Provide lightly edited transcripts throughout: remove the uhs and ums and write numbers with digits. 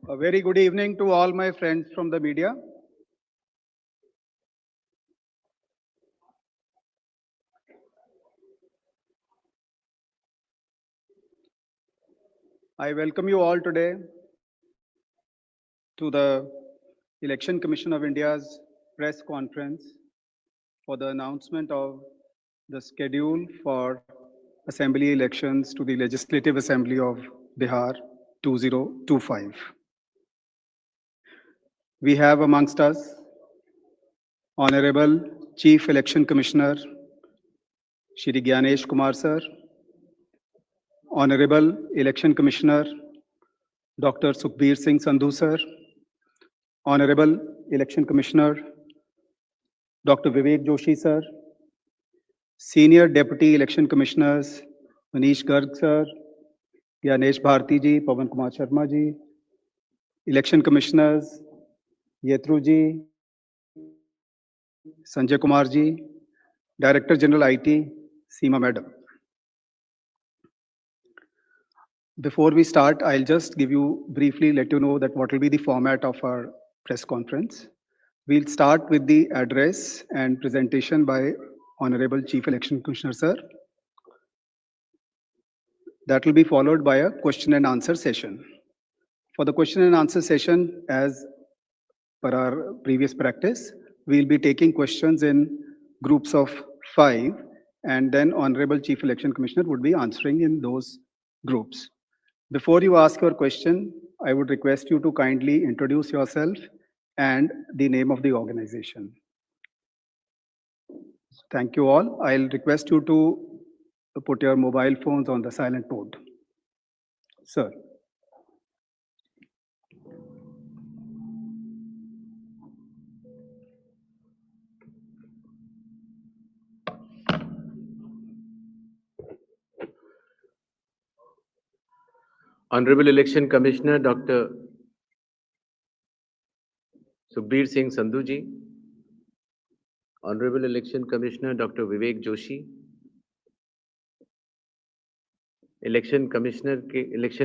A very good evening to all my friends from the media. I welcome you all today to the Election Commission of India's press conference for the announcement of the schedule for assembly elections to the Legislative Assembly of Bihar 2025. We have amongst us Honorable Chief Election Commissioner Shri Gyanesh Kumar Sir, Honorable Election Commissioner Dr. Sukhbir Singh Sandhu Sir, Honorable Election Commissioner Dr. Vivek Joshi Sir, Senior Deputy Election Commissioners Manish Garg Sir, Gyanesh Bharti Ji, Pawan Kumar Sharma Ji, Election Commissioners Yetru Ji, Sanjay Kumar Ji, Director General IT Seema Madam. Before we start, I'll just briefly let you know that what will be the format of our press conference. We'll start with the address and presentation by Honorable Chief Election Commissioner Sir. That will be followed by a question and answer session. For the question and answer session, as per our previous practice, we'll be taking questions in groups of 5, and then Honorable Chief Election Commissioner would be answering in those groups. Before you ask your question, I would request you to kindly introduce yourself and the name of the organization. Thank you all. I'll request you to put your mobile phones on the silent mode. Sir. Honorable Election Commissioner Dr. Sukhbir Singh Sandhu Ji, Honorable Election Commissioner Dr. Vivek Joshi, election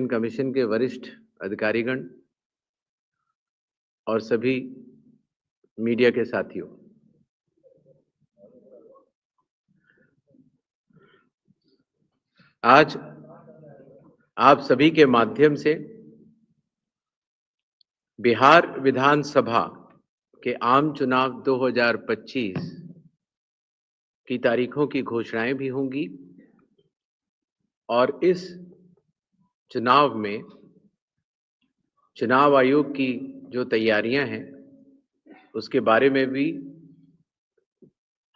commission के वरिष्ठ अधिकारीगण और सभी media के साथियों, आज आप सभी के माध्यम से बिहार विधानसभा के आम चुनाव 2025 की तारीखों की घोषणाएं भी होंगी और इस चुनाव में चुनाव आयोग की जो तैयारियां हैं उसके बारे में भी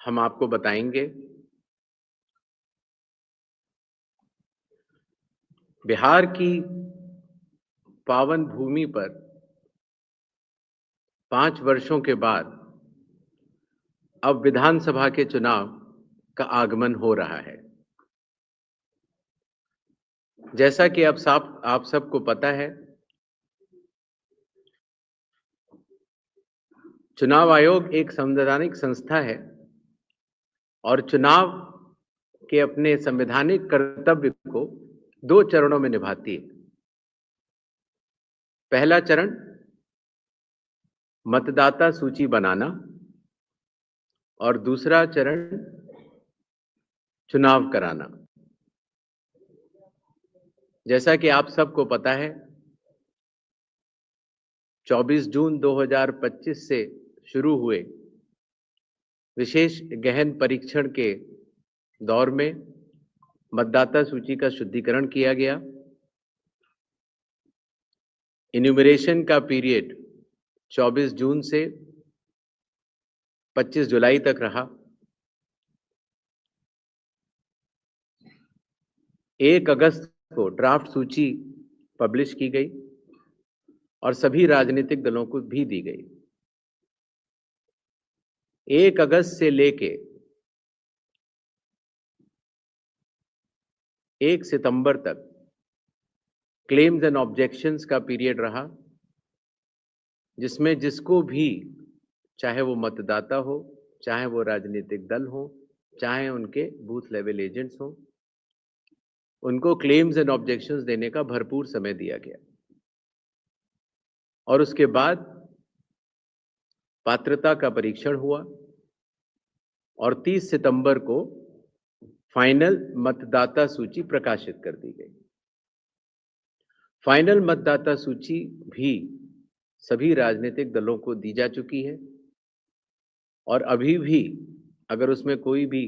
हम आपको बताएंगे। बिहार की पावन भूमि पर 5 वर्षों के बाद अब विधानसभा के चुनाव का आगमन हो रहा है। जैसा कि आप सबको पता है, चुनाव आयोग एक संवैधानिक संस्था है और चुनाव के अपने संवैधानिक कर्तव्य को 2 चरणों में निभाती है। पहला चरण मतदाता सूची बनाना और दूसरा चरण चुनाव कराना। जैसा कि आप सबको पता है, 24 जून 2025 से शुरू हुए विशेष गहन परीक्षण के दौर में मतदाता सूची का शुद्धिकरण किया गया। इन्यूमरेशन का पीरियड 24 जून से 25 जुलाई तक रहा। 1 अगस्त को ड्राफ्ट सूची पब्लिश की गई और सभी राजनीतिक दलों को भी दी गई। 1 अगस्त से लेके 1 सितंबर तक क्लेम्स एंड ऑब्जेक्शंस का पीरियड रहा, जिसमें जिसको भी, चाहे वो मतदाता हो, चाहे वो राजनीतिक दल हो, चाहे उनके बूथ लेवल एजेंट्स हो, उनको क्लेम्स एंड ऑब्जेक्शंस देने का भरपूर समय दिया गया। और उसके बाद पात्रता का परीक्षण हुआ और 30 सितंबर को फाइनल मतदाता सूची प्रकाशित कर दी गई। फाइनल मतदाता सूची भी सभी राजनीतिक दलों को दी जा चुकी है और अभी भी अगर उसमें कोई भी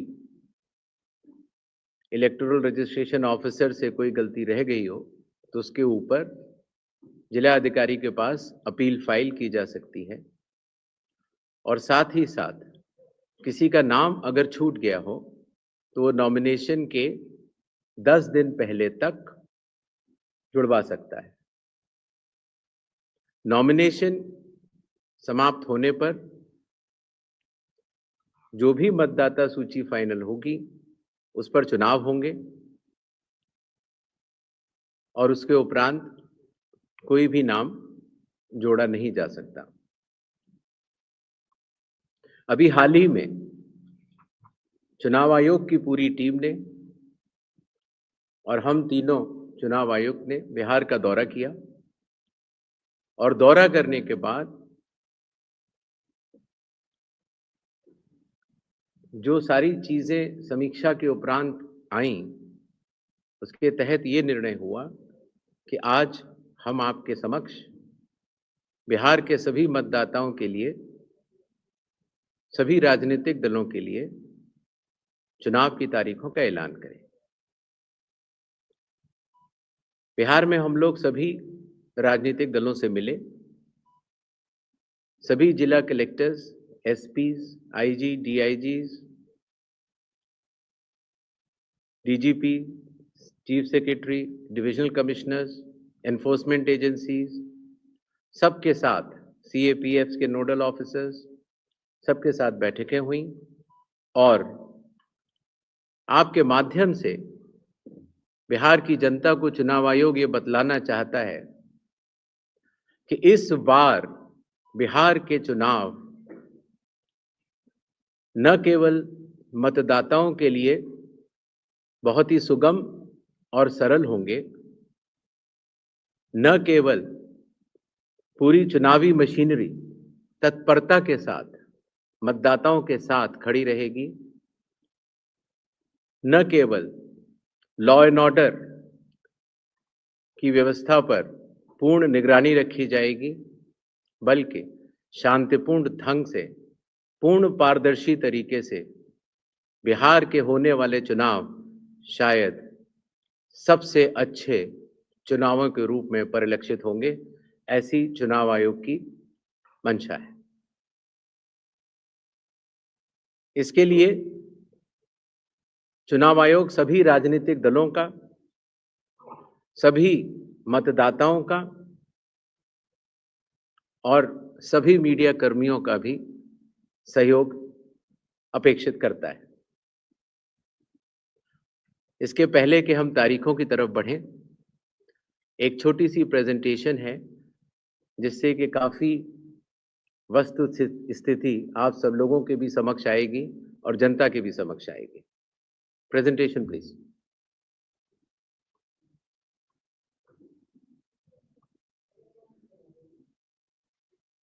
इलेक्टोरल रजिस्ट्रेशन ऑफिसर से कोई गलती रह गई हो तो उसके ऊपर जिला अधिकारी के पास अपील फाइल की जा सकती है और साथ ही साथ किसी का नाम अगर छूट गया हो तो वो नॉमिनेशन के 10 दिन पहले तक जुड़वा सकता है। नॉमिनेशन समाप्त होने पर जो भी मतदाता सूची फाइनल होगी उस पर चुनाव होंगे और उसके उपरांत कोई भी नाम जोड़ा नहीं जा सकता। अभी हाल ही में चुनाव आयोग की पूरी टीम ने और हम तीनों चुनाव आयुक्त ने बिहार का दौरा किया और दौरा करने के बाद जो सारी चीजें समीक्षा के उपरांत आईं, उसके तहत ये निर्णय हुआ कि आज हम आपके समक्ष बिहार के सभी मतदाताओं के लिए, सभी राजनीतिक दलों के लिए चुनाव की तारीखों का ऐलान करें। बिहार में हम लोग सभी राजनीतिक दलों से मिले, सभी जिला collectors, SPs, IG, DIGs, DGP, chief secretary, divisional commissioners, enforcement agencies, सबके साथ सीएपीएफ के नोडल ऑफिसर्स, सबके साथ बैठकें हुई और आपके माध्यम से बिहार की जनता को चुनाव आयोग ये बतलाना चाहता है कि इस बार बिहार के चुनाव न केवल मतदाताओं के लिए बहुत ही सुगम और सरल होंगे, न केवल पूरी चुनावी मशीनरी तत्परता के साथ मतदाताओं के साथ खड़ी रहेगी, न केवल लॉ एंड ऑर्डर की व्यवस्था पर पूर्ण निगरानी रखी जाएगी, बल्कि शांतिपूर्ण ढंग से, पूर्ण पारदर्शी तरीके से बिहार के होने वाले चुनाव शायद सबसे अच्छे चुनावों के रूप में परिलक्षित होंगे, ऐसी चुनाव आयोग की मंशा है। इसके लिए चुनाव आयोग सभी राजनीतिक दलों का, सभी मतदाताओं का और सभी मीडिया कर्मियों का भी सहयोग अपेक्षित करता है। इसके पहले कि हम तारीखों की तरफ बढ़ें, एक छोटी सी प्रेजेंटेशन है जिससे कि काफी वस्तु स्थिति आप सब लोगों के भी समक्ष आएगी और जनता के भी समक्ष आएगी। Presentation please.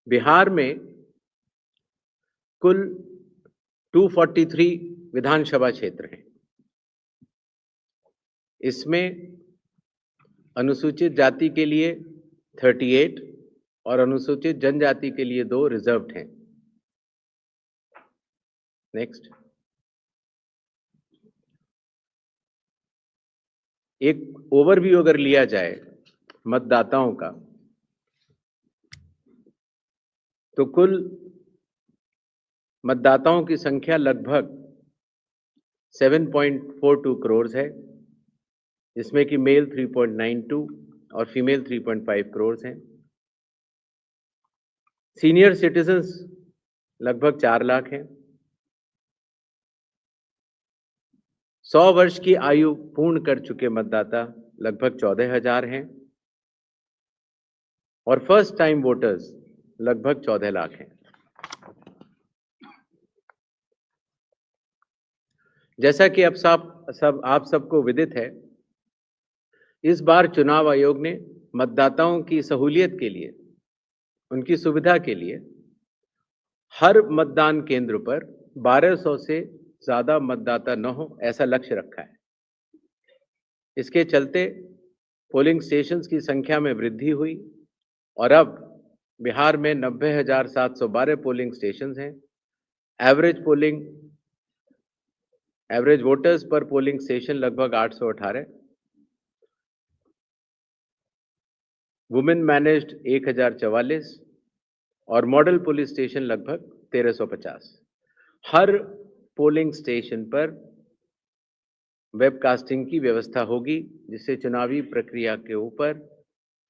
बिहार में कुल 243 विधानसभा क्षेत्र हैं। इसमें अनुसूचित जाति के लिए 38 और अनुसूचित जनजाति के लिए 2 रिजर्व्ड हैं। नेक्स्ट। एक ओवरव्यू अगर लिया जाए मतदाताओं का, तो कुल मतदाताओं की संख्या लगभग 7.42 करोड़ है, जिसमें कि मेल 3.92 और फीमेल 3.5 करोड़ हैं। सीनियर सिटीजन्स लगभग 4 लाख हैं। 100 वर्ष की आयु पूर्ण कर चुके मतदाता लगभग 14,000 हैं और फर्स्ट टाइम वोटर्स लगभग 14 लाख हैं। जैसा कि अब आप सबको विदित है, इस बार चुनाव आयोग ने मतदाताओं की सहूलियत के लिए उनकी सुविधा के लिए हर मतदान केंद्र पर 1200 से ज्यादा मतदाता न हो, ऐसा लक्ष्य रखा है। इसके चलते पोलिंग स्टेशंस की संख्या में वृद्धि हुई और अब बिहार में 90,712 पोलिंग स्टेशंस हैं। एवरेज वोटर्स पर पोलिंग स्टेशन लगभग 818, वुमेन मैनेज्ड 1044 और मॉडल पुलिस स्टेशन लगभग 1350। हर पोलिंग स्टेशन पर वेबकास्टिंग की व्यवस्था होगी, जिससे चुनावी प्रक्रिया के ऊपर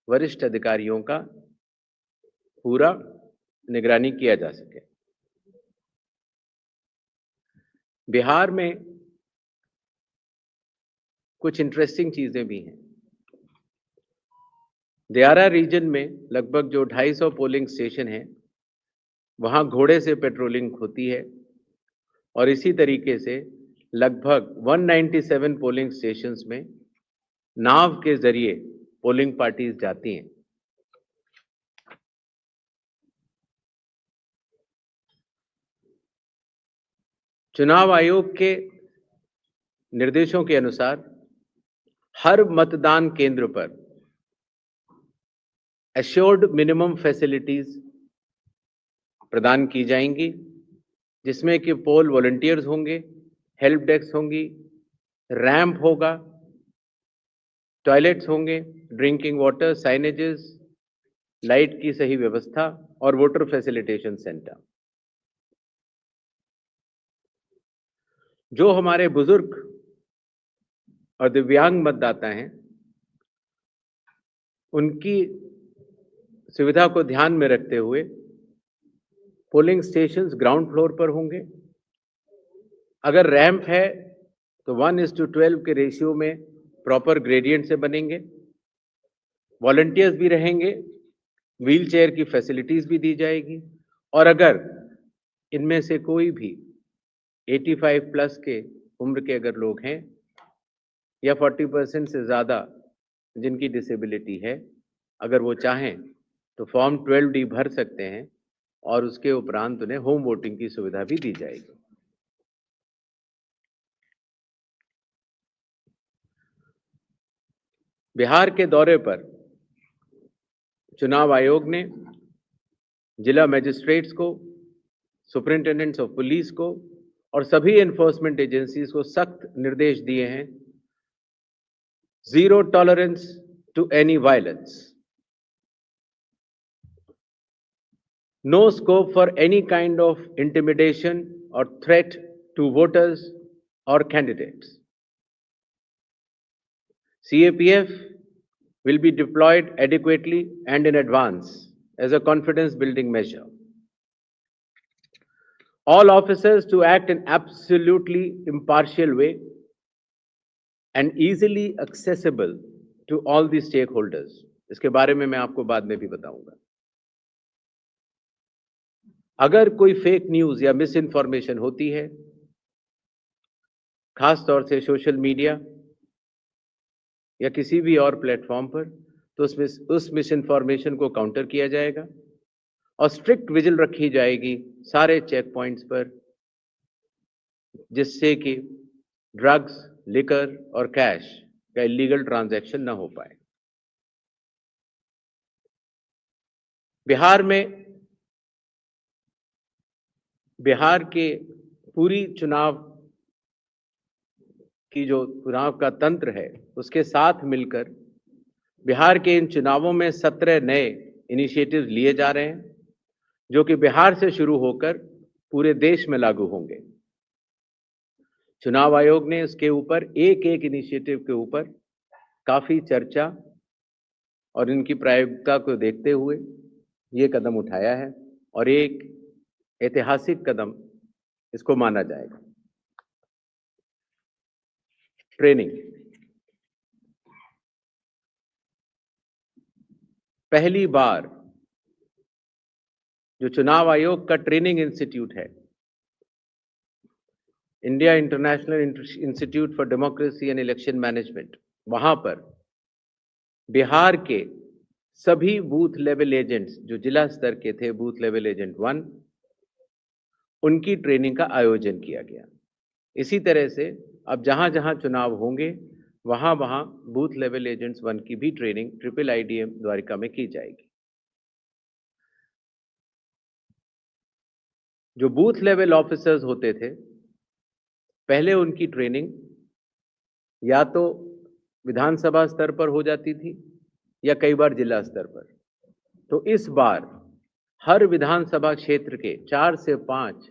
वरिष्ठ अधिकारियों का पूरा निगरानी किया जा सके। बिहार में कुछ इंटरेस्टिंग चीजें भी हैं। दियारा रीजन में लगभग जो 250 पोलिंग स्टेशन हैं, वहां घोड़े से पेट्रोलिंग होती है और इसी तरीके से लगभग 197 पोलिंग स्टेशंस में नाव के जरिए पोलिंग पार्टीज जाती हैं। चुनाव आयोग के निर्देशों के अनुसार हर मतदान केंद्र पर एश्योर्ड मिनिमम फैसिलिटीज प्रदान की जाएंगी, जिसमें कि पोल वॉलंटियर्स होंगे, हेल्प डेस्क होंगी, रैंप होगा, टॉयलेट्स होंगे, ड्रिंकिंग वाटर, साइनेजेस, लाइट की सही व्यवस्था और वोटर फैसिलिटेशन सेंटर। जो हमारे बुजुर्ग और दिव्यांग मतदाता हैं, उनकी सुविधा को ध्यान में रखते हुए पोलिंग स्टेशंस ग्राउंड फ्लोर पर होंगे। अगर रैंप है तो 1:12 के रेशियो में प्रॉपर ग्रेडियंट से बनेंगे। वॉलंटियर्स भी रहेंगे, व्हील चेयर की फैसिलिटीज भी दी जाएगी और अगर इनमें से कोई भी 85 प्लस के उम्र के अगर लोग हैं या 40% से ज़्यादा जिनकी डिसेबिलिटी है, अगर वो चाहें तो फॉर्म 12D भर सकते हैं और उसके उपरांत उन्हें होम वोटिंग की सुविधा भी दी जाएगी। बिहार के दौरे पर चुनाव आयोग ने जिला मजिस्ट्रेट्स को, सुपरिंटेंडेंट्स ऑफ पुलिस को और सभी एनफोर्समेंट एजेंसीज को सख्त निर्देश दिए हैं। Zero tolerance to any violence. No scope for any kind of intimidation or threat to voters or candidates. CAPF will be deployed adequately and in advance as a confidence building measure. All officers to act in absolutely impartial way and easily accessible to all the stakeholders. इसके बारे में मैं आपको बाद में भी बताऊंगा। अगर कोई फेक न्यूज या मिस इन्फॉर्मेशन होती है, खास तौर से सोशल मीडिया या किसी भी और प्लेटफॉर्म पर, तो उस मिस इन्फॉर्मेशन को काउंटर किया जाएगा और स्ट्रिक्ट विजिल रखी जाएगी सारे चेक पॉइंट्स पर, जिससे कि ड्रग्स, लिकर और कैश का इलीगल ट्रांजैक्शन न हो पाए। बिहार के पूरी चुनाव का तंत्र है, उसके साथ मिलकर बिहार के इन चुनावों में 17 नए इनिशिएटिव्स लिए जा रहे हैं, जो कि बिहार से शुरू होकर पूरे देश में लागू होंगे। चुनाव आयोग ने इसके ऊपर एक एक इनिशिएटिव के ऊपर काफी चर्चा और इनकी प्रायोगिकता को देखते हुए ये कदम उठाया है और एक ऐतिहासिक कदम इसको माना जाएगा। ट्रेनिंग, पहली बार जो चुनाव आयोग का ट्रेनिंग इंस्टीट्यूट है, India international institute for democracy and election management, वहां पर बिहार के सभी बूथ लेवल एजेंट्स जो जिला स्तर के थे, बूथ लेवल एजेंट 1, उनकी ट्रेनिंग का आयोजन किया गया। इसी तरह से अब जहां-जहां चुनाव होंगे, वहां-वहां बूथ लेवल एजेंट्स 1 की भी ट्रेनिंग ट्रिपल आईडीएम द्वारिका में की जाएगी। जो बूथ लेवल ऑफिसर्स होते थे, पहले उनकी ट्रेनिंग या तो विधानसभा स्तर पर हो जाती थी या कई बार जिला स्तर पर। तो इस बार हर विधानसभा क्षेत्र के 4 से 5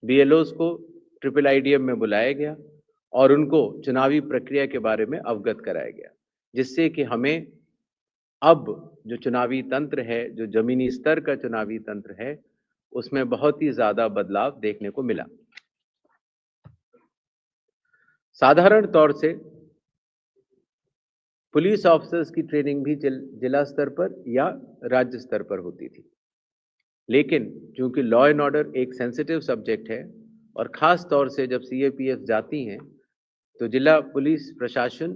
बीएलओज को ट्रिपल आईडीएम में बुलाया गया और उनको चुनावी प्रक्रिया के बारे में अवगत कराया गया, जिससे कि हमें अब जो चुनावी तंत्र है, जो जमीनी स्तर का चुनावी तंत्र है, उसमें बहुत ही ज़्यादा बदलाव देखने को मिला। साधारण तौर से पुलिस ऑफिसर्स की ट्रेनिंग भी जिला स्तर पर या राज्य स्तर पर होती थी। लेकिन चूंकि लॉ एंड ऑर्डर एक सेंसिटिव सब्जेक्ट है और ख़ास तौर से जब सीएपीएफ जाती हैं, तो जिला पुलिस प्रशासन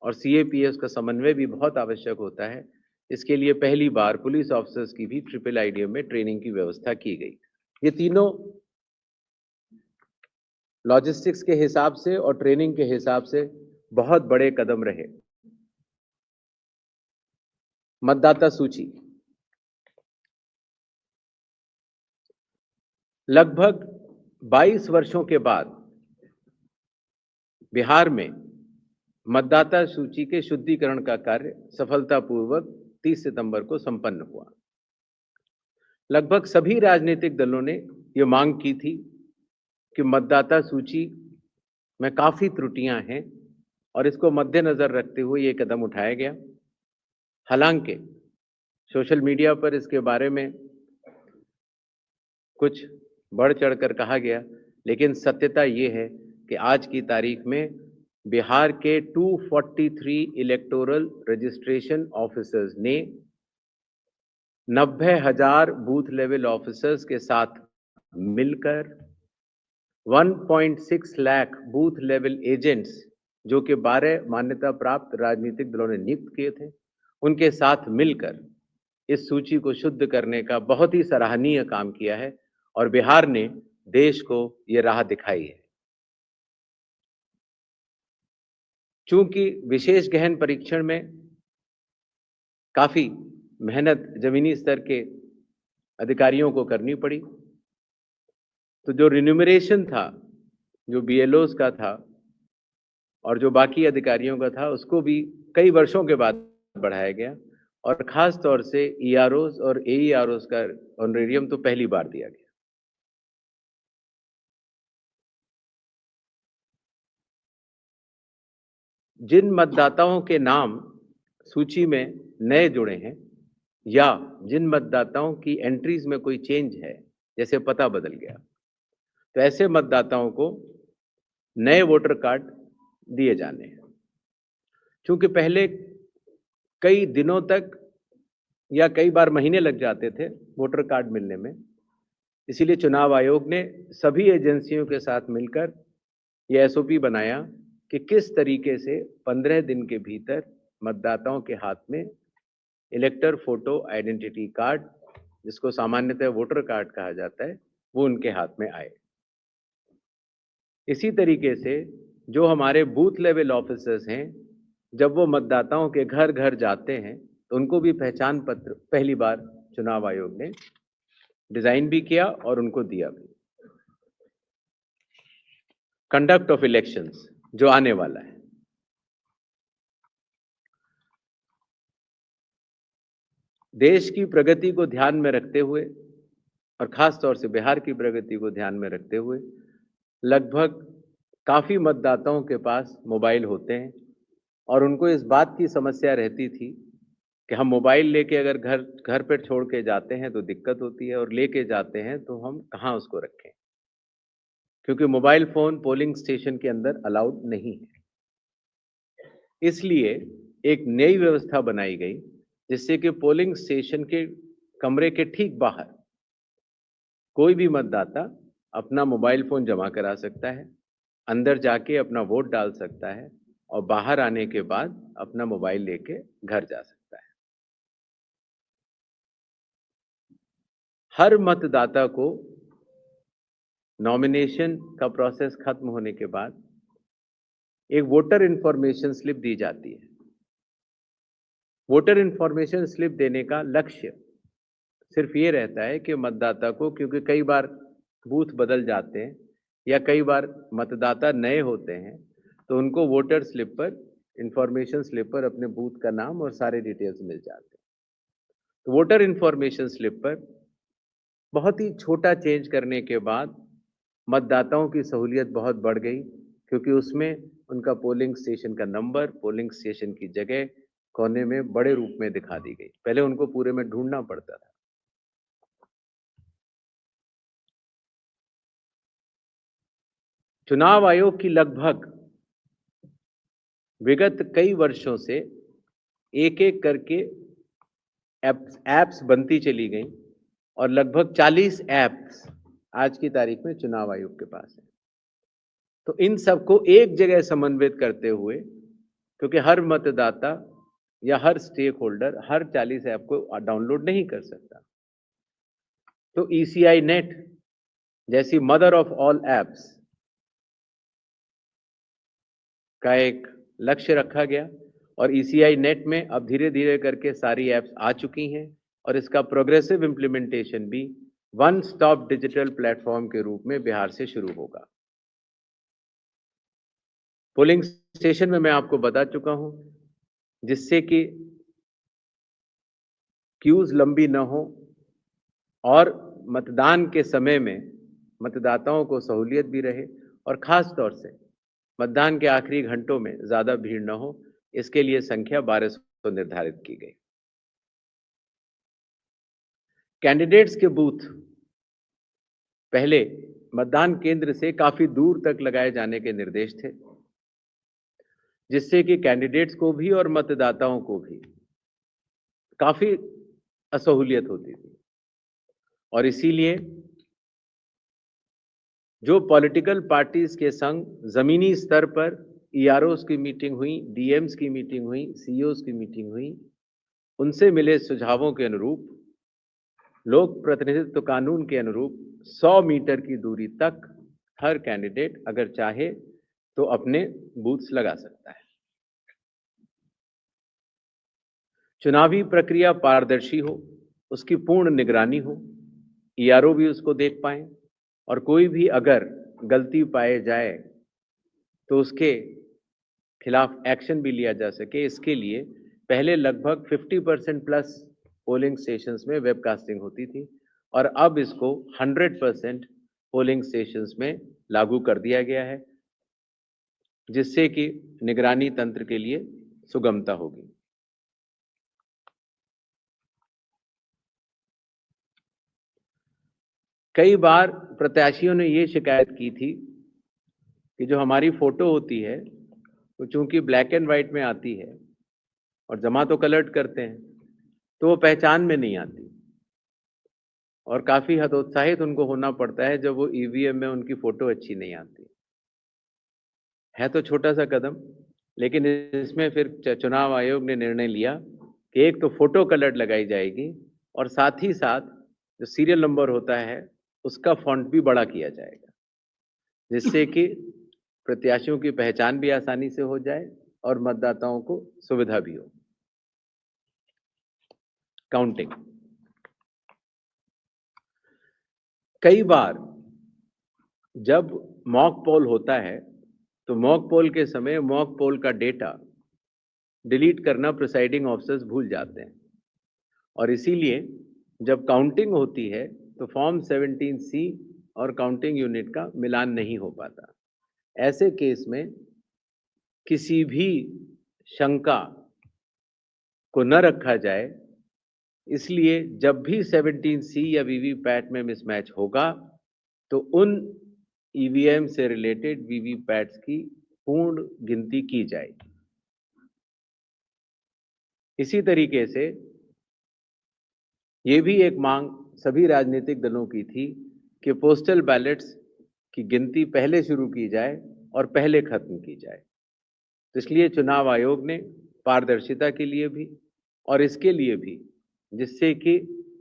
और सीएपीएफ का समन्वय भी बहुत आवश्यक होता है। इसके लिए पहली बार पुलिस ऑफिसर्स की भी ट्रिपल आईडीएम में ट्रेनिंग की व्यवस्था की गई। ये तीनों लॉजिस्टिक्स के हिसाब से और ट्रेनिंग के हिसाब से बहुत बड़े कदम रहे। मतदाता सूची लगभग 22 वर्षों के बाद बिहार में मतदाता सूची के शुद्धिकरण का कार्य सफलतापूर्वक 30 सितंबर को संपन्न हुआ। लगभग सभी राजनीतिक दलों ने ये मांग की थी कि मतदाता सूची में काफ़ी त्रुटियां हैं और इसको मद्देनज़र रखते हुए ये कदम उठाया गया। हालांकि सोशल मीडिया पर इसके बारे में कुछ बढ़ चढ़कर कहा गया, लेकिन सत्यता ये है कि आज की तारीख में बिहार के 243 इलेक्टोरल रजिस्ट्रेशन ऑफिसर्स ने 90,000 बूथ लेवल ऑफिसर्स के साथ मिलकर 1.6 लाख बूथ लेवल एजेंट्स, जो कि 12 मान्यता प्राप्त राजनीतिक दलों ने नियुक्त किए थे, उनके साथ मिलकर इस सूची को शुद्ध करने का बहुत ही सराहनीय काम किया है और बिहार ने देश को ये राह दिखाई है। चूंकि विशेष गहन परीक्षण में काफी मेहनत जमीनी स्तर के अधिकारियों को करनी पड़ी, तो जो रिन्यूमरेशन था, जो बीएलओज का था और जो बाकी अधिकारियों का था, उसको भी कई वर्षों के बाद बढ़ाया गया और खास तौर से ईआरओज और एईआरओज का ऑनरेरियम तो पहली बार दिया गया। जिन मतदाताओं के नाम सूची में नए जुड़े हैं या जिन मतदाताओं की एंट्रीज में कोई चेंज है, जैसे पता बदल गया, तो ऐसे मतदाताओं को नए वोटर कार्ड दिए जाने हैं। क्योंकि पहले कई दिनों तक या कई बार महीने लग जाते थे वोटर कार्ड मिलने में, इसीलिए चुनाव आयोग ने सभी एजेंसियों के साथ मिलकर यह एसओपी बनाया कि किस तरीके से 15 दिन के भीतर मतदाताओं के हाथ में इलेक्टर फोटो आइडेंटिटी कार्ड, जिसको सामान्यतः वोटर कार्ड कहा जाता है, वो उनके हाथ में आए। इसी तरीके से जो हमारे बूथ लेवल ऑफिसर्स हैं, जब वो मतदाताओं के घर घर जाते हैं तो उनको भी पहचान पत्र पहली बार चुनाव आयोग ने डिजाइन भी किया और उनको दिया भी। कंडक्ट ऑफ इलेक्शंस जो आने वाला है, देश की प्रगति को ध्यान में रखते हुए और खास तौर से बिहार की प्रगति को ध्यान में रखते हुए लगभग काफी मतदाताओं के पास मोबाइल होते हैं और उनको इस बात की समस्या रहती थी कि हम मोबाइल लेके अगर घर पे छोड़ के जाते हैं तो दिक्कत होती है और लेके जाते हैं तो हम कहाँ उसको रखें, क्योंकि मोबाइल फोन पोलिंग स्टेशन के अंदर अलाउड नहीं है। इसलिए एक नई व्यवस्था बनाई गई जिससे कि पोलिंग स्टेशन के कमरे के ठीक बाहर कोई भी मतदाता अपना मोबाइल फोन जमा करा सकता है, अंदर जाके अपना वोट डाल सकता है और बाहर आने के बाद अपना मोबाइल लेके घर जा सकता है। हर मतदाता को नॉमिनेशन का प्रोसेस खत्म होने के बाद एक वोटर इंफॉर्मेशन स्लिप दी जाती है। वोटर इंफॉर्मेशन स्लिप देने का लक्ष्य सिर्फ ये रहता है कि मतदाता को, क्योंकि कई बार बूथ बदल जाते हैं या कई बार मतदाता नए होते हैं, तो उनको वोटर स्लिप पर, इंफॉर्मेशन स्लिप पर अपने बूथ का नाम और सारे डिटेल्स मिल जाते हैं। तो वोटर इंफॉर्मेशन स्लिप पर बहुत ही छोटा चेंज करने के बाद मतदाताओं की सहूलियत बहुत बढ़ गई, क्योंकि उसमें उनका पोलिंग स्टेशन का नंबर, पोलिंग स्टेशन की जगह कोने में बड़े रूप में दिखा दी गई। पहले उनको पूरे में ढूंढना पड़ता था। चुनाव आयोग की लगभग विगत कई वर्षों से एक-एक करके एप्स बनती चली गई और लगभग 40 एप्स आज की तारीख में चुनाव आयोग के पास है। तो इन सबको एक जगह समन्वित करते हुए, क्योंकि हर मतदाता या हर स्टेक होल्डर हर 40 ऐप को डाउनलोड नहीं कर सकता, तो ईसीआई नेट जैसी मदर ऑफ ऑल एप्स का एक लक्ष्य रखा गया और ईसीआई नेट में अब धीरे-धीरे करके सारी एप्स आ चुकी हैं और इसका प्रोग्रेसिव इम्प्लीमेंटेशन भी वन स्टॉप डिजिटल प्लेटफॉर्म के रूप में बिहार से शुरू होगा। पोलिंग स्टेशन में मैं आपको बता चुका हूं, जिससे कि क्यूज लंबी न हो और मतदान के समय में मतदाताओं को सहूलियत भी रहे और खास तौर से मतदान के आखिरी घंटों में ज्यादा भीड़ न हो, इसके लिए संख्या 1200 निर्धारित की गई। कैंडिडेट्स के बूथ पहले मतदान केंद्र से काफी दूर तक लगाए जाने के निर्देश थे, जिससे कि कैंडिडेट्स को भी और मतदाताओं को भी काफी असहूलियत होती थी और इसीलिए जो पॉलिटिकल पार्टीज के संग जमीनी स्तर पर ईआरओस की मीटिंग हुई, डीएम्स की मीटिंग हुई, सीईओस की मीटिंग हुई, उनसे मिले सुझावों के अनुरूप लोक प्रतिनिधित्व कानून के अनुरूप 100 मीटर की दूरी तक हर कैंडिडेट अगर चाहे तो अपने बूथ्स लगा सकता है। चुनावी प्रक्रिया पारदर्शी हो, उसकी पूर्ण निगरानी हो, ईआरओ भी उसको देख पाए और कोई भी अगर गलती पाए जाए तो उसके खिलाफ एक्शन भी लिया जा सके। इसके लिए पहले लगभग 50% प्लस पोलिंग स्टेशंस में वेबकास्टिंग होती थी और अब इसको 100% पोलिंग स्टेशंस में लागू कर दिया गया है, जिससे कि निगरानी तंत्र के लिए सुगमता होगी। कई बार प्रत्याशियों ने ये शिकायत की थी कि जो हमारी फोटो होती है तो चूंकि ब्लैक एंड व्हाइट में आती है और जमा तो कलर करते हैं तो वो पहचान में नहीं आती और काफी हतोत्साहित उनको होना पड़ता है जब वो ईवीएम में उनकी फोटो अच्छी नहीं आती है। तो छोटा सा कदम, लेकिन इसमें फिर चुनाव आयोग ने निर्णय लिया कि एक तो फोटो कलर लगाई जाएगी और साथ ही साथ जो सीरियल नंबर होता है उसका फॉन्ट भी बड़ा किया जाएगा, जिससे कि प्रत्याशियों की पहचान भी आसानी से हो जाए और मतदाताओं को सुविधा भी हो। काउंटिंग, कई बार जब मॉक पोल होता है तो मॉक पोल के समय मॉक पोल का डेटा डिलीट करना प्रिसाइडिंग ऑफिसर्स भूल जाते हैं और इसीलिए जब काउंटिंग होती है तो फॉर्म 17C और काउंटिंग यूनिट का मिलान नहीं हो पाता। ऐसे केस में किसी भी शंका को न रखा जाए, इसलिए जब भी 17C या वीवीपैट में मिसमैच होगा तो उन ईवीएम से रिलेटेड वीवीपैट्स की पूर्ण गिनती की जाएगी। इसी तरीके से ये भी एक मांग सभी राजनीतिक दलों की थी कि पोस्टल बैलेट्स की गिनती पहले शुरू की जाए और पहले खत्म की जाए। तो इसलिए चुनाव आयोग ने पारदर्शिता के लिए भी और इसके लिए भी, जिससे कि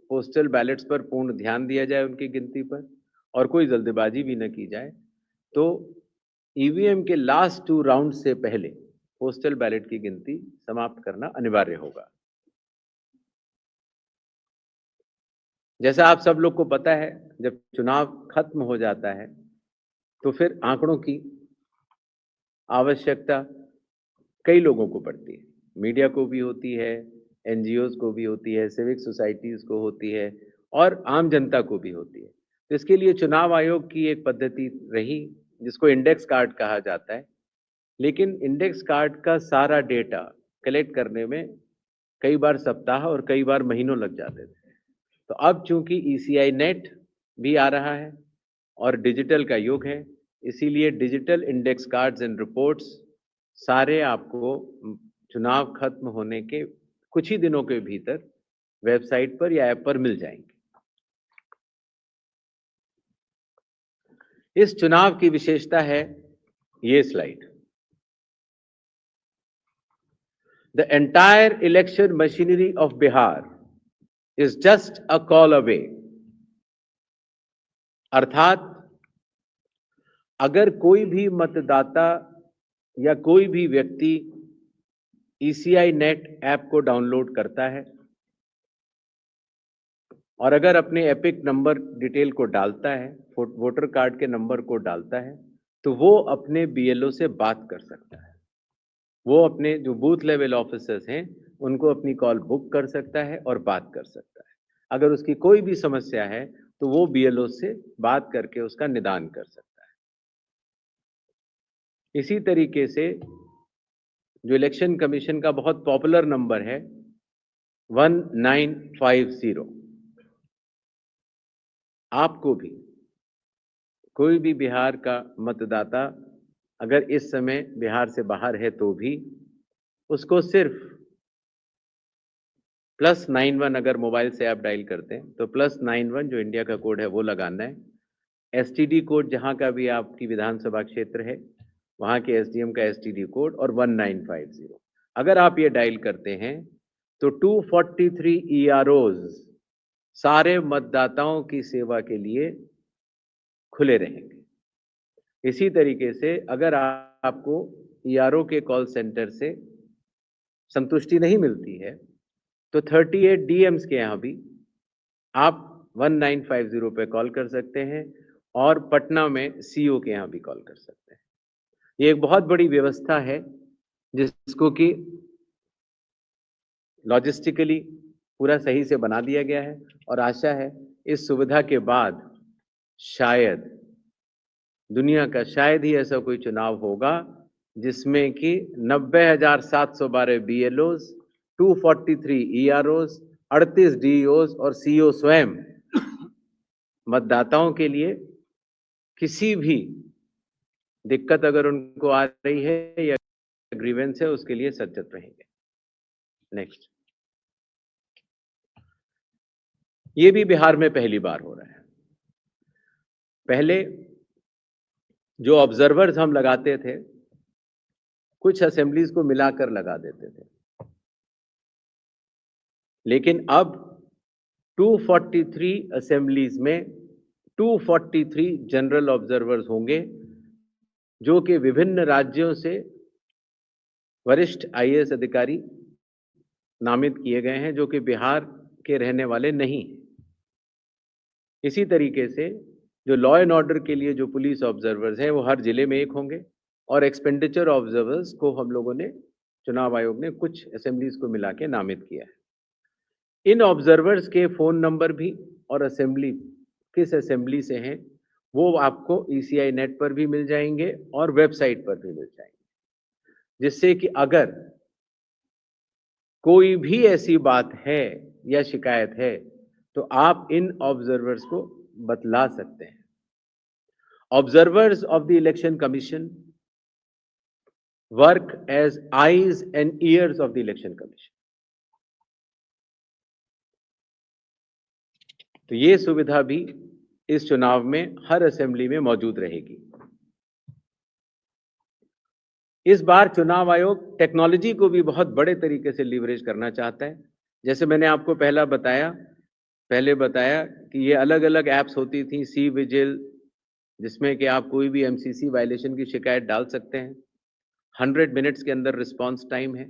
पोस्टल बैलेट्स पर पूर्ण ध्यान दिया जाए उनकी गिनती पर और कोई जल्दबाजी भी न की जाए, तो ईवीएम के लास्ट 2 राउंड से पहले पोस्टल बैलेट की गिनती समाप्त करना अनिवार्य होगा। जैसा आप सब लोग को पता है, जब चुनाव खत्म हो जाता है, तो फिर आंकड़ों की आवश्यकता कई लोगों को पड़ती है। मीडिया को भी होती है, एनजीओज़ को भी होती है, सिविक सोसाइटीज़ को होती है और आम जनता को भी होती है। तो इसके लिए चुनाव आयोग की एक पद्धति रही, जिसको इंडेक्स कार्ड कहा जाता है। लेकिन इंडेक्स कार्ड का सारा डेटा कलेक्ट करने में कई बार सप्ताह और कई बार महीनों लग जाते थे। तो अब चूंकि ईसीआई नेट भी आ रहा है और डिजिटल का युग है, इसीलिए digital index cards and reports सारे आपको चुनाव खत्म होने के कुछ ही दिनों के भीतर वेबसाइट पर या ऐप पर मिल जाएंगे। इस चुनाव की विशेषता है ये slide. The entire election machinery of Bihar is just a call away. अर्थात अगर कोई भी मतदाता या कोई भी व्यक्ति ईसीआई नेट ऐप को डाउनलोड करता है और अगर अपने एपिक नंबर डिटेल को डालता है, वोटर कार्ड के नंबर को डालता है, तो वो अपने बीएलओ से बात कर सकता है। वो अपने जो बूथ लेवल ऑफिसर्स हैं, उनको अपनी कॉल बुक कर सकता है और बात कर सकता है। अगर उसकी कोई भी समस्या है, तो वो बीएलओ से बात करके उसका निदान कर सकता है। इसी तरीके से जो इलेक्शन कमीशन का बहुत पॉपुलर नंबर है 1950, आपको भी कोई भी बिहार का मतदाता अगर इस समय बिहार से बाहर है तो भी उसको सिर्फ +91 अगर मोबाइल से आप डायल करते हैं तो +91 जो इंडिया का कोड है वो लगाना है। एसटीडी कोड जहां का भी आपकी विधानसभा क्षेत्र है वहां के एसडीएम का एसटीडी कोड और 1950 अगर आप ये डायल करते हैं तो 243 ईआरओज सारे मतदाताओं की सेवा के लिए खुले रहेंगे। इसी तरीके से अगर आपको ईआरओ के कॉल सेंटर से संतुष्टि नहीं मिलती है तो 38 डीएम्स के यहाँ भी आप 1950 पे कॉल कर सकते हैं और पटना में सीओ के यहाँ भी कॉल कर सकते हैं। ये एक बहुत बड़ी व्यवस्था है जिसको कि लॉजिस्टिकली पूरा सही से बना दिया गया है और आशा है इस सुविधा के बाद शायद दुनिया का शायद ही ऐसा कोई चुनाव होगा जिसमें कि 90,712 बीएलओज, 243 ईआरओज, 38 डीईओज और सीओ स्वयं मतदाताओं के लिए किसी भी दिक्कत अगर उनको आ रही है या ग्रीवेंस है उसके लिए सचेत रहेंगे। नेक्स्ट, ये भी बिहार में पहली बार हो रहा है। पहले जो ऑब्जर्वर्स हम लगाते थे कुछ असेंबलीज को मिलाकर लगा देते थे, लेकिन अब 243 असेंबलीज में 243 जनरल ऑब्जर्वर्स होंगे जो कि विभिन्न राज्यों से वरिष्ठ आईएएस अधिकारी नामित किए गए हैं जो कि बिहार के रहने वाले नहीं हैं। इसी तरीके से जो लॉ एंड ऑर्डर के लिए जो पुलिस ऑब्जर्वर्स हैं वो हर जिले में एक होंगे और एक्सपेंडिचर ऑब्जर्वर्स को हम लोगों ने चुनाव आयोग ने कुछ असेंबलीज को मिला के नामित किया है। इन ऑब्जर्वर्स के फोन नंबर भी और असेंबली किस असेंबली से हैं वो आपको ईसीआई नेट पर भी मिल जाएंगे और वेबसाइट पर भी मिल जाएंगे, जिससे कि अगर कोई भी ऐसी बात है या शिकायत है तो आप इन ऑब्जर्वर्स को बतला सकते हैं। Observers of the election commission work as eyes and ears of the election commission. तो ये सुविधा भी इस चुनाव में हर असेंबली में मौजूद रहेगी। इस बार चुनाव आयोग टेक्नोलॉजी को भी बहुत बड़े तरीके से लीवरेज करना चाहता है। जैसे मैंने आपको पहला बताया पहले बताया कि ये अलग अलग ऐप्स होती थी, सी विजिल, जिसमें कि आप कोई भी एमसीसी वायलेशन की शिकायत डाल सकते हैं। 100 मिनट्स के अंदर रिस्पांस टाइम है।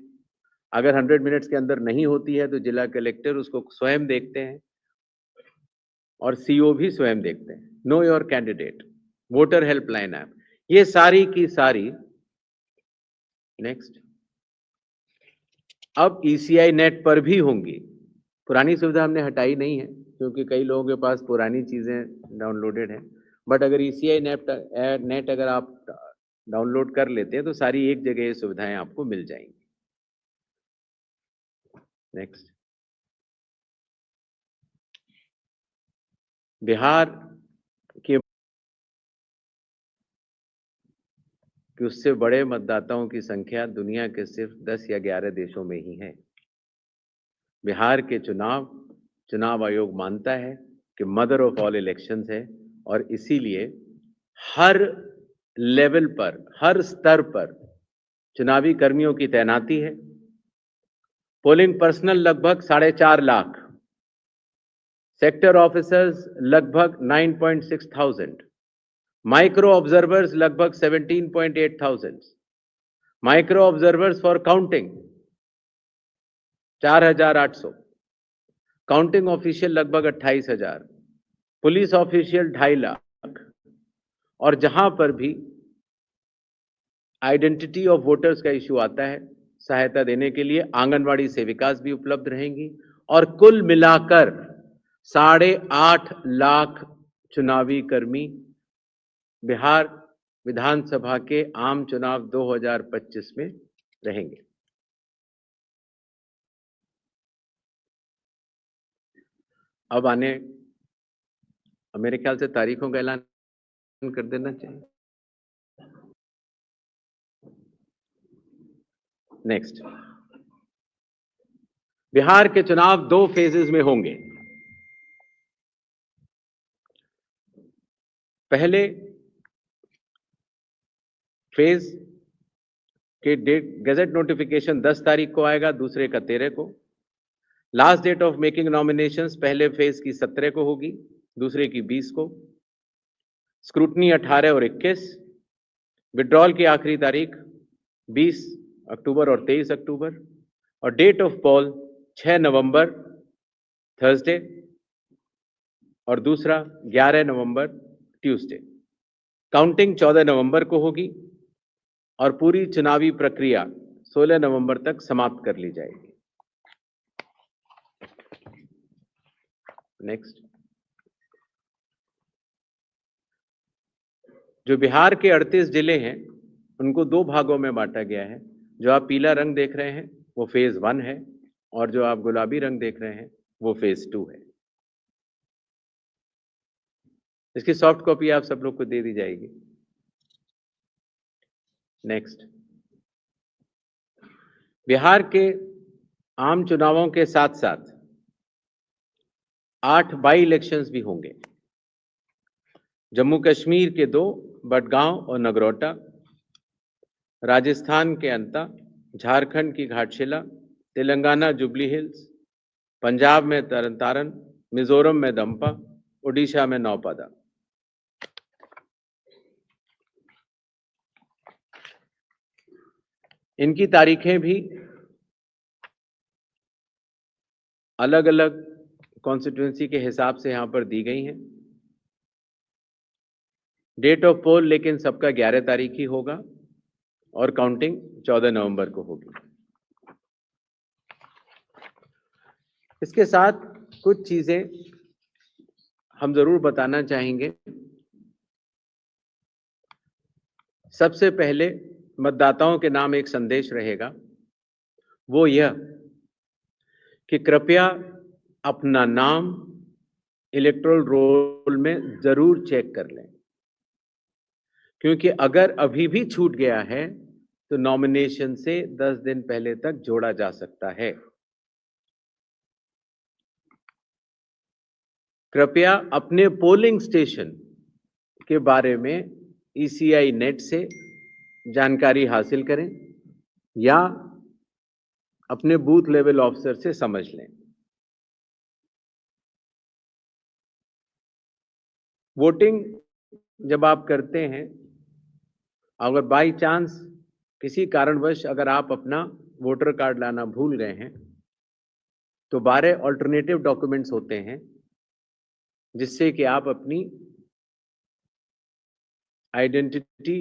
अगर 100 मिनट्स के अंदर नहीं होती है तो जिला कलेक्टर उसको स्वयं देखते हैं और सीओ भी स्वयं देखते हैं। Know your candidate, voter helpline app, ये सारी की सारी नेक्स्ट अब ईसीआई नेट पर भी होंगी। पुरानी सुविधा हमने हटाई नहीं है क्योंकि कई लोगों के पास पुरानी चीजें डाउनलोडेड है, बट अगर ईसीआई नेट अगर आप डाउनलोड कर लेते हैं तो सारी एक जगह ये सुविधाएं आपको मिल जाएंगी। नेक्स्ट, बिहार के कि उससे बड़े मतदाताओं की संख्या दुनिया के सिर्फ 10 या 11 देशों में ही है। बिहार के चुनाव आयोग मानता है कि मदर ऑफ ऑल इलेक्शंस है और इसीलिए हर लेवल पर, हर स्तर पर चुनावी कर्मियों की तैनाती है। पोलिंग पर्सनल लगभग 4.5 लाख, सेक्टर ऑफिसर्स लगभग 9.6,000, माइक्रो ऑब्जर्वर्स लगभग 17.8,000, micro observers for counting 4,800, counting official लगभग 28,000, पुलिस ऑफिशियल 2.5 लाख, और जहां पर भी आइडेंटिटी ऑफ वोटर्स का इश्यू आता है, सहायता देने के लिए आंगनवाड़ी सेविकास भी उपलब्ध रहेंगी और कुल मिलाकर 8.5 लाख चुनावी कर्मी बिहार विधानसभा के आम चुनाव 2025 में रहेंगे। अब मेरे ख्याल से तारीखों का ऐलान कर देना चाहिए। नेक्स्ट, बिहार के चुनाव 2 फेजेस में होंगे। पहले फेज के गजट नोटिफिकेशन 10 तारीख को आएगा, दूसरे का 13 को। Last date of making nominations पहले फेज की 17 को होगी, दूसरे की 20 को। स्क्रूटनी 18 और 21। विड्रॉल की आखिरी तारीख 20 अक्टूबर और 23 अक्टूबर, और डेट ऑफ पोल 6 नवंबर थर्सडे और दूसरा 11 नवंबर ट्यूसडे। काउंटिंग 14 नवंबर को होगी और पूरी चुनावी प्रक्रिया 16 नवंबर तक समाप्त कर ली जाएगी। नेक्स्ट, जो बिहार के 38 जिले हैं उनको 2 भागों में बांटा गया है। जो आप पीला रंग देख रहे हैं वो फेज 1 है और जो आप गुलाबी रंग देख रहे हैं वो फेज 2 है। इसकी सॉफ्ट कॉपी आप सब लोग को दे दी जाएगी। नेक्स्ट, बिहार के आम चुनावों के साथ साथ 8 बाई इलेक्शंस भी होंगे। जम्मू कश्मीर के 2, बडगांव और नगरोटा, राजस्थान के अंता, झारखंड की घाटशिला, तेलंगाना जुबली हिल्स, पंजाब में तरनतारन, मिजोरम में दंपा, ओडिशा में नौपादा। इनकी तारीखें भी अलग अलग कॉन्स्टिट्यूंसी के हिसाब से यहां पर दी गई हैं। डेट ऑफ पोल लेकिन सबका 11 तारीख ही होगा और काउंटिंग 14 नवंबर को होगी। इसके साथ कुछ चीजें हम जरूर बताना चाहेंगे। सबसे पहले मतदाताओं के नाम एक संदेश रहेगा, वो यह कि कृपया अपना नाम इलेक्टोरल रोल में जरूर चेक कर लें, क्योंकि अगर अभी भी छूट गया है तो नॉमिनेशन से 10 दिन पहले तक जोड़ा जा सकता है। कृपया अपने पोलिंग स्टेशन के बारे में ईसीआई नेट से जानकारी हासिल करें या अपने बूथ लेवल ऑफिसर से समझ लें। वोटिंग जब आप करते हैं, अगर बाई चांस किसी कारणवश अगर आप अपना वोटर कार्ड लाना भूल गए हैं, तो 12 ऑल्टरनेटिव डॉक्यूमेंट्स होते हैं जिससे कि आप अपनी आइडेंटिटी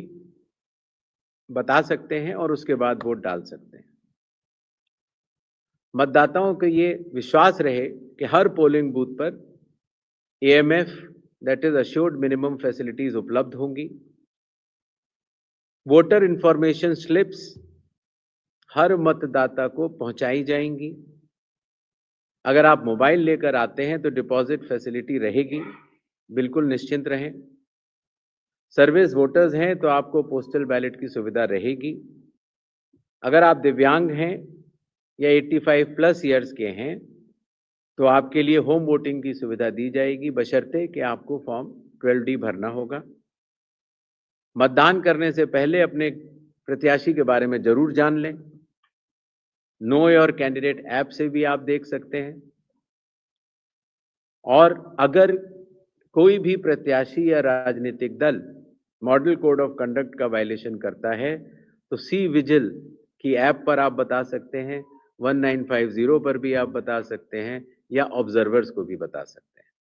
बता सकते हैं और उसके बाद वोट डाल सकते हैं। मतदाताओं को ये विश्वास रहे कि हर पोलिंग बूथ पर AMF that is assured minimum facilities उपलब्ध होंगी। वोटर इंफॉर्मेशन स्लिप्स हर मतदाता को पहुंचाई जाएंगी। अगर आप मोबाइल लेकर आते हैं तो डिपॉजिट फैसिलिटी रहेगी, बिल्कुल निश्चिंत रहें। सर्विस वोटर्स हैं तो आपको पोस्टल बैलेट की सुविधा रहेगी। अगर आप दिव्यांग हैं या 85 प्लस ईयर्स के हैं तो आपके लिए होम वोटिंग की सुविधा दी जाएगी, बशर्ते कि आपको फॉर्म 12D भरना होगा। मतदान करने से पहले अपने प्रत्याशी के बारे में जरूर जान लें। नो योर कैंडिडेट ऐप से भी आप देख सकते हैं। और अगर कोई भी प्रत्याशी या राजनीतिक दल मॉडल कोड ऑफ कंडक्ट का वायलेशन करता है तो सी विजिल की ऐप पर आप बता सकते हैं, 1950 पर भी आप बता सकते हैं या ऑब्जर्वर्स को भी बता सकते हैं।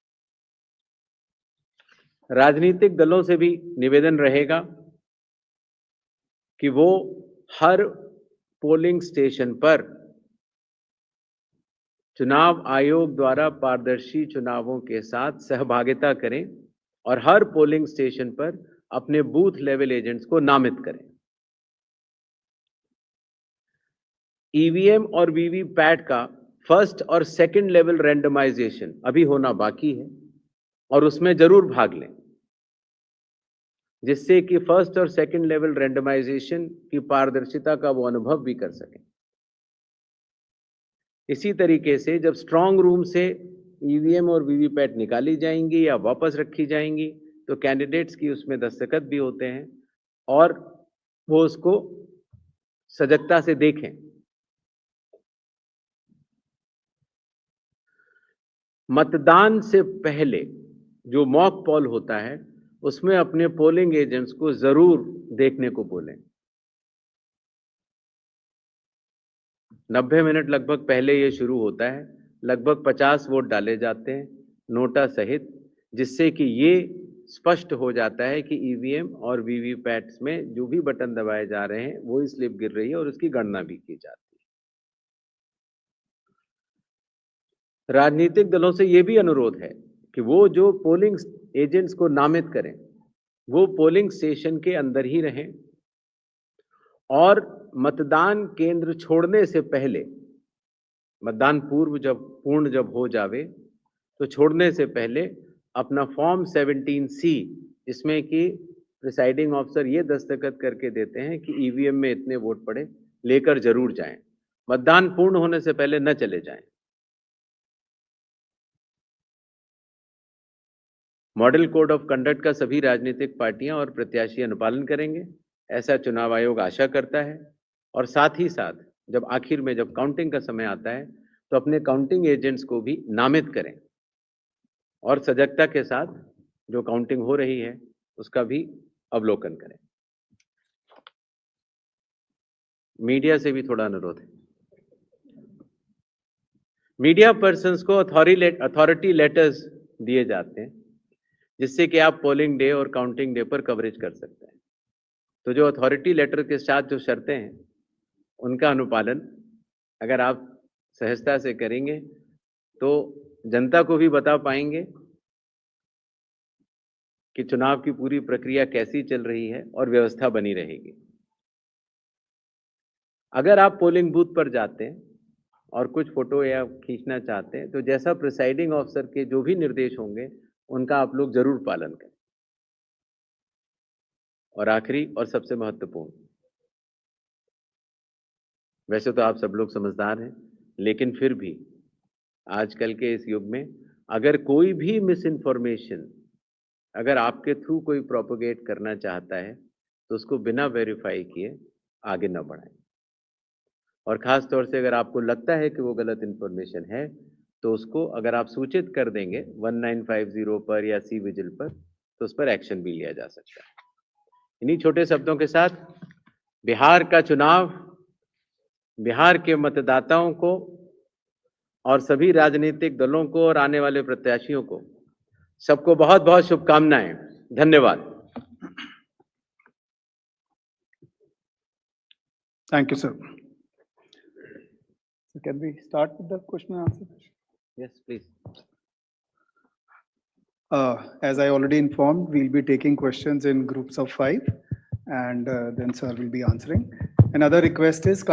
राजनीतिक दलों से भी निवेदन रहेगा कि वो हर पोलिंग स्टेशन पर चुनाव आयोग द्वारा पारदर्शी चुनावों के साथ सहभागिता करें और हर पोलिंग स्टेशन पर अपने बूथ लेवल एजेंट्स को नामित करें। ईवीएम और वीवीपैट का फर्स्ट और सेकंड लेवल रैंडमाइजेशन अभी होना बाकी है और उसमें जरूर भाग लें, जिससे कि फर्स्ट और सेकंड लेवल रैंडमाइजेशन की पारदर्शिता का वो अनुभव भी कर सकें। इसी तरीके से जब स्ट्रांग रूम से ईवीएम और वीवीपैट निकाली जाएंगी या वापस रखी जाएंगी तो कैंडिडेट्स की उसमें दस्तखत भी होते हैं और वो उसको सजगता से देखें। मतदान से पहले जो मॉक पॉल होता है उसमें अपने पोलिंग एजेंट्स को जरूर देखने को बोलें। 90 मिनट लगभग पहले ये शुरू होता है। लगभग 50 वोट डाले जाते हैं नोटा सहित, जिससे कि ये स्पष्ट हो जाता है कि ईवीएम और वीवीपैट्स में जो भी बटन दबाए जा रहे हैं वो ही स्लिप गिर रही है और उसकी गणना भी की जाती है। राजनीतिक दलों से ये भी अनुरोध है कि वो जो पोलिंग एजेंट्स को नामित करें वो पोलिंग स्टेशन के अंदर ही रहें और मतदान केंद्र छोड़ने से पहले, मतदान पूर्ण जब हो जावे तो छोड़ने से पहले अपना फॉर्म 17C, जिसमें कि प्रिसाइडिंग ऑफिसर ये दस्तखत करके देते हैं कि ईवीएम में इतने वोट पड़े, लेकर जरूर जाएं। मतदान पूर्ण होने से पहले न चले जाएं। मॉडल कोड ऑफ कंडक्ट का सभी राजनीतिक पार्टियां और प्रत्याशी अनुपालन करेंगे, ऐसा चुनाव आयोग आशा करता है। और साथ ही साथ जब आखिर में जब काउंटिंग का समय आता है तो अपने काउंटिंग एजेंट्स को भी नामित करें और सजगता के साथ जो काउंटिंग हो रही है उसका भी अवलोकन करें। मीडिया से भी थोड़ा अनुरोध है। मीडिया पर्सन्स को अथॉरिटी लेटर्स दिए जाते हैं जिससे कि आप पोलिंग डे और काउंटिंग डे पर कवरेज कर सकते हैं। तो जो अथॉरिटी लेटर के साथ जो शर्तें हैं उनका अनुपालन अगर आप सहजता से करेंगे तो जनता को भी बता पाएंगे कि चुनाव की पूरी प्रक्रिया कैसी चल रही है और व्यवस्था बनी रहेगी। अगर आप पोलिंग बूथ पर जाते हैं और कुछ फोटो या खींचना चाहते हैं तो जैसा प्रिसाइडिंग ऑफिसर के जो भी निर्देश होंगे उनका आप लोग जरूर पालन करें। और आखिरी और सबसे महत्वपूर्ण, वैसे तो आप सब लोग समझदार हैं, लेकिन फिर भी आजकल के इस युग में अगर कोई भी मिस इन्फॉर्मेशन अगर आपके थ्रू कोई प्रोपोगेट करना चाहता है तो उसको बिना वेरीफाई किए आगे न बढ़ाएं। और ख़ास तौर से अगर आपको लगता है कि वो गलत इन्फॉर्मेशन है तो उसको अगर आप सूचित कर देंगे 1950 पर या सी विजिल पर तो उस पर एक्शन भी लिया जा सकता है। इन्हीं छोटे शब्दों के साथ बिहार का चुनाव बिहार के मतदाताओं को और सभी राजनीतिक दलों को और आने वाले प्रत्याशियों को सबको बहुत बहुत शुभकामनाएं। धन्यवाद। Thank you, sir. So can we start with the question and answer? Yes, please. As I already informed, we'll be taking questions in groups of 5, and then sir will be answering. Another request is